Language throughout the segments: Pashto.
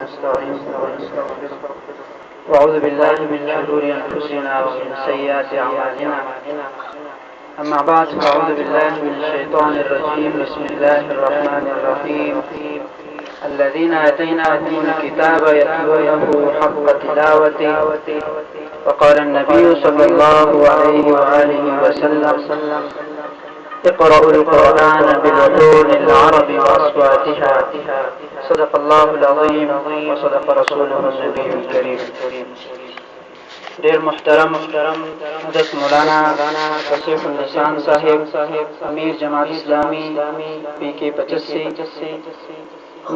ونستعينه ونستغفره وأعوذ بالله من شرور أنفسنا ومن سيئات أعمالنا. أما بعد فأعوذ بالله من الشيطان الرجيم. بسم الله الرحمن الرحيم. الذين آتيناهم الكتاب يتلونه حق تلاوته. وقال النبي صلى الله عليه وآله وسلم: اقرأوا القرآن بلحون العرب وأصواتها. صدق الله العظيم وصدق رسوله النبي الكريم. ډیر محترم حضرت مولانا فصیح اللسان صاحب، امیر جماعت اسلامی PK 85،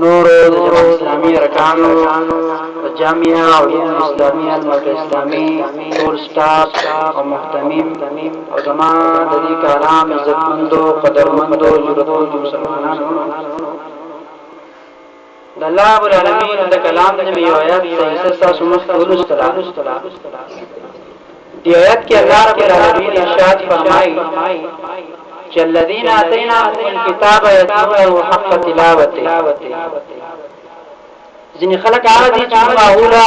نور جماعت اسلامی ارکانو، جامعہ علوم اسلامیہ المرکز اسلامی، ټول سٹاف او محتمیم او زمان د دې کلام عزتمندو قدرمندو ضرورتمندو مسلمانانو د الله رب العالمین د کلام د یو آیات څخه تاسو مستولستلا. دی آیات کې الله رب العالمین ارشاد فرمایي چې الذين آتيناهم الكتاب يتلونه حق تلاوته. ځینې خلک هغه دي چې معقوله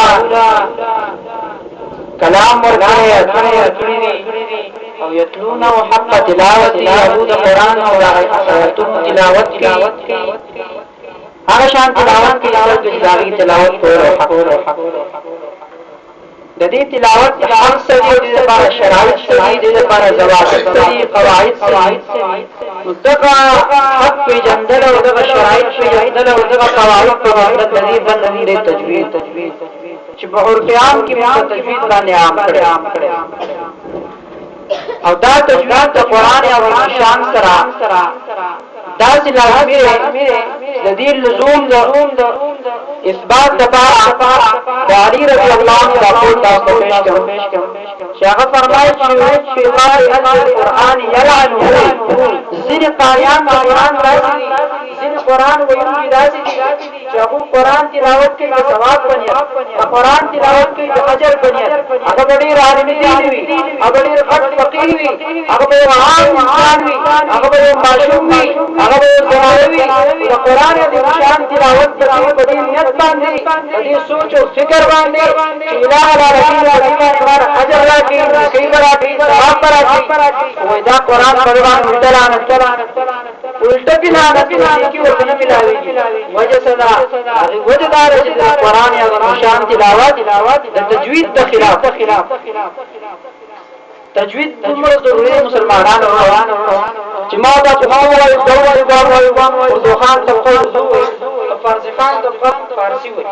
کلام ورکړي او یتلونه حق تلاوته، د قرآن او آیاتونو تلاوت کوي. هغه شان تلاوت کې داغي تلاوت کول او حق د دې تلاوت حق سړي د لپاره شرایط سړي د لپاره ضوابط سړي قواعد سړي متقا حق په جندل او د شرایط په جندل او د قواعد په جندل د دې باندې تجوید چې په اورتيام کې په تجوید باندې عام کړي او دا تجوید د قران او شان سره دا چې لازمي د دې لزوم د اثبات لپاره د علي رضی الله عنه تاسو پیش کوم چې هغه فرمایي چې القرآن يلعنه ځین قاریان قرآن راځي، ځین قرآن وایي راځي چې هغه قرآن تلاوت کوي د ثواب بني، قرآن تلاوت کوي د اجر بني. هغه ډېر عالم دي وي، هغه ډېر غټ فقيه وي، هغه ډېر عام انسان وي، هغه ډېر معصوم وي، هغه ډېر زراوي. د قرآن د شان تلاوت کوي په دې نیت باندې، په دې سوچ او فکر باندې چې الٰه العالمین لپاره اجر راکړي، کوي راکړي، ثواب راکړي. وای دا قرآن په باندې الټه بنا کی ورته ملاوي. وجه صدا وجه دار چې قرآن او شان تلاوت د تجوید د خلاف. تجوید دومره ضروري مسلمانانو چې ما دا په وایي اردو خان طبقه فارسی خان طبقه فارسی وایي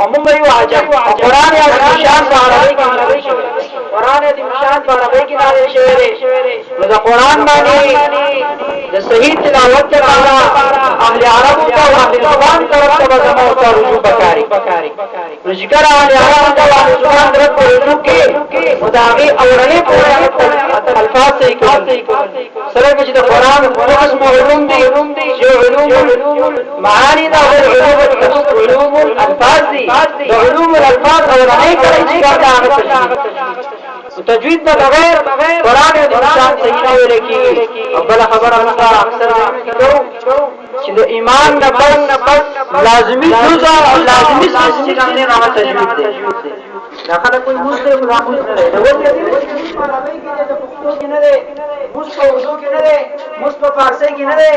او موږ یو عجب قرآن او شان په عربي کې نازل شوی، قرآن او شان په عربي کې نازل شوی. نو دا قرآن باندې د صحیح تلاوت لپاره اهل عرب او اهل زبان طرف ته زموږ ته رجوع وکړي. نو ذکر اهل عرب او اهل زبان طرف ته رجوع کې مداغي اورنه پورې الفاظ صحیح کوي. سره چې د قرآن په قسم علوم دي، چې علوم معانی دا علوم الفاظ دي، د علوم الفاظ اورنه کوي چې دا هغه تجوید نه بغیر قرآن او انسان صحیح نه ویل کیږي. او بل خبره موږ اکثر چې د ایمان نه پس لازمی جزء او لازمی څه چې نه راځي تجوید دی. دا خلک کوئی مسلم راځي نه دی، نو ولې دې چې په عربی کې د پښتو کې نه دی، مست په اردو کې نه دی، مست په فارسی کې نه دی،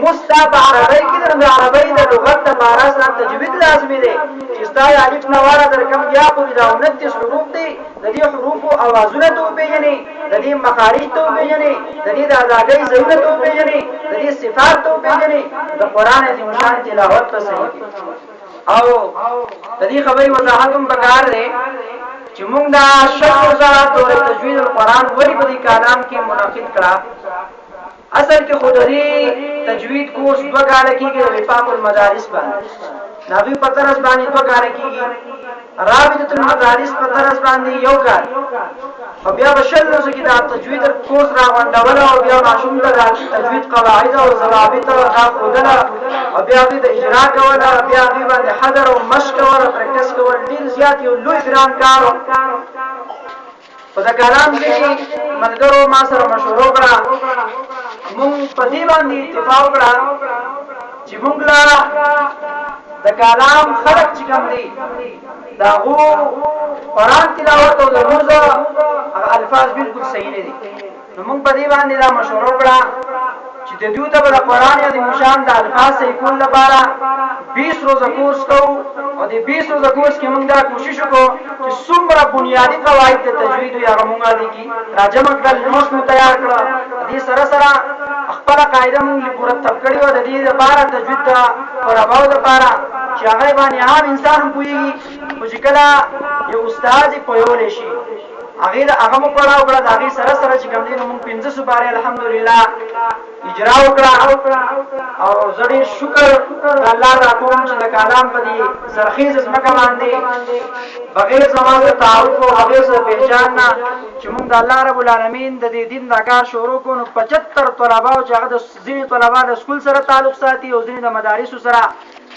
مست په عربی کې د عربی د لغت د بارا سره تجوید لازمي دی. چې ستای الف نواره در کم یا پوری دا 29 حروف دي، د دې حروف او اوازونه ته پیژنې، د دې مخارج ته پیژنې، د دې د ازادۍ ضرورت ته پیژنې، د دې صفات ته پیژنې. د قران عظیم شان تلاوت په صحیح او د دې خبرې وضاحت هم پکار دی چې موږ دا شکل زړه تور تجوید القرآن ولی په دې کلام کې منعقد کړه. اصل کې خودري تجوید کورس 2 کال کېږي د وفاق المدارس باندې، ناوی په طرز باندې 2 کال کېږي، رابطه المدارس په طرز باندې 1 کال، او بیا بشل نو کې دا تجوید کورس راغونډول او بیا ماشوم ته تجوید قواعد او ضوابط او خودل او بیا د اجرا کول، بیا باندې حذر او مشق او پریکټس کول ډیر زیات یو لوی ګران کار. په دا کلام کې ملګرو ما سره مشوره وکړه، موږ په دې باندې اتفاق وکړ چې موږ لا د کلام خلق چې کوم دي دا هو قرآن تلاوت او د موزه الفاظ بالکل صحیح نه دي نو موږ په دې باندې دا مشوره وکړه چې د دوی ته د قرآن یا د مشان د الفاظ صحیح کول لپاره 20 روزه کورس کوو او د 20 روزه کورس کې موږ دا کوشش وکړو چې څومره بنیادی قواعد د تجوید یا موږ دي کی راجمع کړل نوټ مو تیار کړل دې سره سره خپل قاعده موږ مرتب کړی و د دې لپاره تجوید ته پراباو لپاره چې هغه باندې عام انسان پوهیږي او چې کله یو استاد پوهول شي هغه مو پڑھاو کړه دا هغه سره سره چې کوم دي نو موږ 500 باره الحمدلله اجرا وکړه او زړی شکر الله را کوم چې د کلام په دې زرخیز زمکه باندې بغیر زمانه تعارف او بغیر پہچان نه چې موږ د الله رب العالمین د دې دین دا کار شروع کوو 75 طلبه او چې هغه د ځینې طلبه د سکول سره تعلق ساتي او ځینې د مدارس سره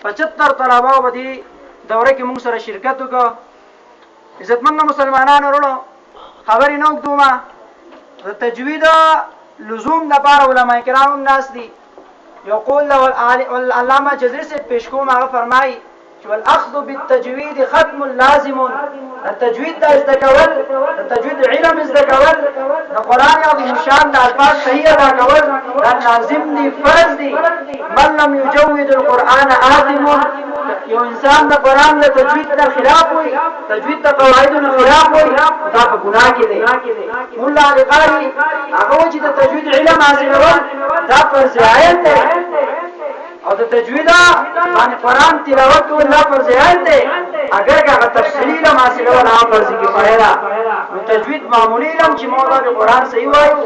75 طلبه په دې دوره کې موږ سره شرکت وکړو عزتمن مسلمانانو ورونو خبرې نو کومه د تجوید لزوم د بار علماء کرام ناس دي یقول له العلامه جزري سے پیش کوم هغه فرمای چې والاخذ بالتجوید ختم لازم التجوید د ذکر التجوید علم ذکر د قران او د شان د الفاظ صحیح ادا کول دا لازم دي فرض دي من لم يجود القران آثم یو انسان د قران له تجوید نه خلاف وي تجوید د قواعد نه خلاف وي دا په ګناه کې دی مولا علی قاری هغه چې د تجوید علم حاصلول دا فرض عین دی او د تجوید باندې قران تلاوت کول لا فرض عین دی اگر هغه تفصیلی له حاصلول هغه فرض کفایه ده نو تجوید معمولی علم چې موږ د قران صحیح وایو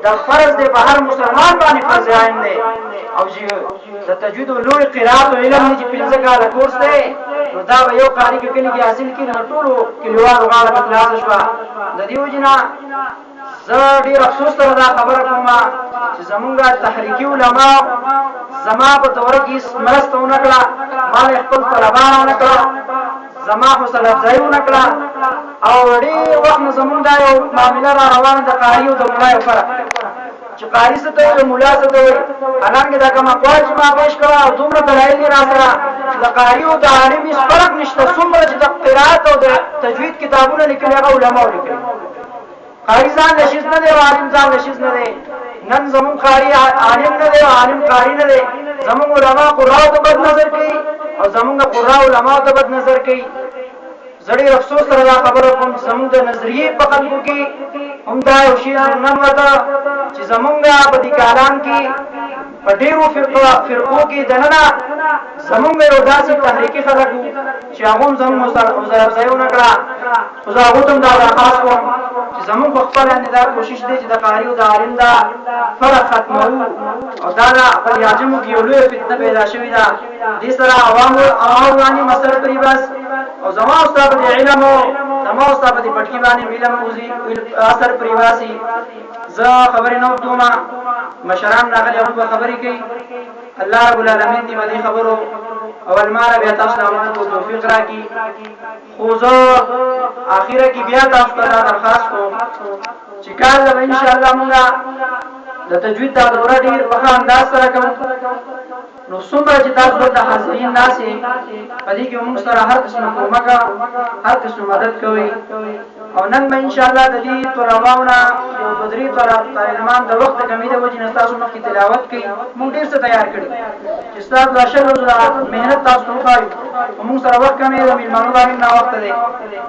دا فرض دی په هر مسلمان باندې فرض عین دی او چې د تجوید لوی قرات او علم چې 15 کاله کورس دی نو دا یو قاری کې کلی کې حاصل کړي نو ټول کلیوالو غاړه په خلاص شو د دیو جنا زه ډیر افسوس سره دا خبره کوم چې زمونږ تحریکی علما زما په دوره کې مرسته ونکړه مال خپل طلبانو نکړه زما حوصله افزایی ونکړه او ډیر وخت زمونږ دا یو معاملې را روانه د قاری او د ملای فرق چې قاری څه ته مولا څه ته حالانکه دا کوم اقوال چې ما پېښ کړه او دومره دلایل را سره د قاری او د عالم هیڅ فرق نشته څومره چې د قرات او د تجوید کتابونه لیکلي هغه علما لیکلي قاری ځان نشیز نه دی او عالم ځان نشیز نه دی نن زمون قاری عالم نه دی او عالم قاری نه دی زمون علما قراء ته بد نظر کوي او زمون قراء علما ته بد نظر کوي زړی افسوس سره دا خبره کوم زمون د نظریه په خلکو کې هم دا یو شی نن وته چې زمونږ په دې کلام کې په ډیرو فرقو کې دننه زمونږ یو داسې تحریکي خلک چې هغه زموږ سره ځایونه کړه او زه هغه ته دا خاص کوم چې زموږ په خپل باندې دا کوشش دی چې د قاری او د عالم دا فرق ختمو او دا په یاجمو کې یو لوی فتنه پیدا شوې ده دې سره عوام باندې مسله پری بس او زما استاد د علم او زما استاد د پټکی باندې علم اوزي اثر پریواسي زه خبرې نو کومه مشران راغلي او خبرې کوي الله رب العالمین دې باندې خبرو اول مار بیا تاسو ته توفیق راکړي خو زه اخیره کې بیا تاسو ته درخواست کوم چې کله ان شاء الله موږ د تجوید د دوره ډیر په انداز سره کوو نو څومره چې تاسو د حاضرین ناسي په دې کې موږ سره هر قسم کومک هر قسم مدد کوي او نن به ان شاء الله د دې طلباونا یو بدري طالبان د وخت کمی د وجې نه تاسو مخکې تلاوت کوي موږ ډیر څه تیار کړی چې تاسو د اشر مهنت تاسو وکړئ موږ سره وخت کمی د میلمانو باندې نه وخت دی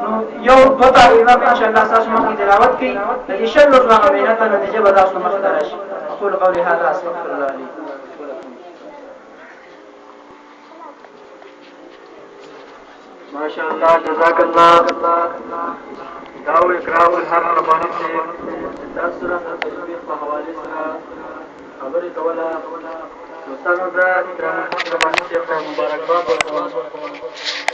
نو یو دوه طالبان ان شاء الله تاسو مخکې تلاوت کوي د دې شل ورځې مهنت نتیجه به تاسو مخکې راشي اقول قولي هذا استغفر الله لي ماشاءاللہ جزاک اللہ دعو اکرام الحر ربانی سے تاثرہ تجوید په حوالے سره خبرې کوله استاد اکرام الحر ربانی سے مبارکباد ورکوم